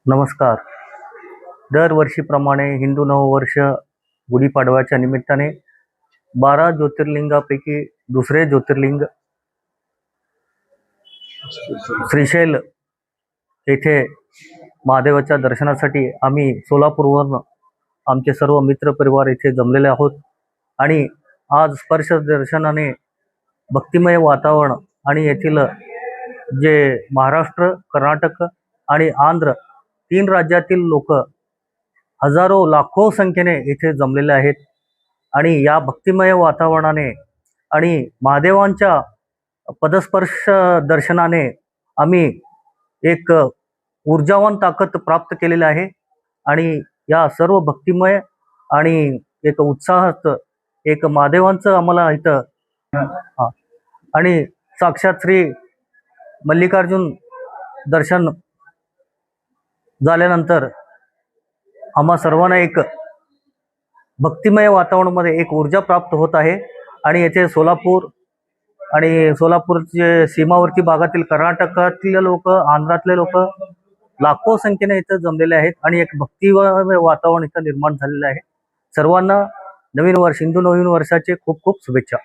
नमस्कार. दरवर्षीप्रमाणे हिंदू नववर्ष गुढीपाडव्याच्या निमित्ताने 12 ज्योतिर्लिंगापैकी दुसरे ज्योतिर्लिंग श्रीशैल येथे महादेवाच्या दर्शनासाठी आम्ही सोलापूरवरून आमचे सर्व मित्रपरिवार येथे जमलेले आहोत. आणि आज स्पर्श दर्शनाने भक्तिमय वातावरण आणि येथील जे महाराष्ट्र, कर्नाटक आणि आंध्र 3 राज्यातील लोक हजारो लाखो संख्येने इथे जमलेले आहेत. आणि या भक्तिमय वातावरणाने आणि महादेवांच्या पदस्पर्श दर्शनाने आम्ही एक ऊर्जावान ताकद प्राप्त केलेली आहे. आणि या सर्व भक्तिमय आणि एक उत्साहात एक महादेवांचं आम्हाला इथं आणि साक्षात श्री मल्लिकार्जुन दर्शन झाल्यानंतर आम्हा सर्वांना एक भक्तिमय वातावरणामध्ये एक ऊर्जा प्राप्त होत आहे. आणि येथे सोलापूर आणि सोलापूरचे सीमावर्ती भागातील कर्नाटकातील लोक, आंध्रातले लोक लाखो संख्येने इथं जमलेले आहेत आणि एक भक्तिमय वातावरण इथं निर्माण झालेलं आहे. सर्वांना नवीन वर्ष, हिंदू नवीन वर्षाचे खूप खूप शुभेच्छा.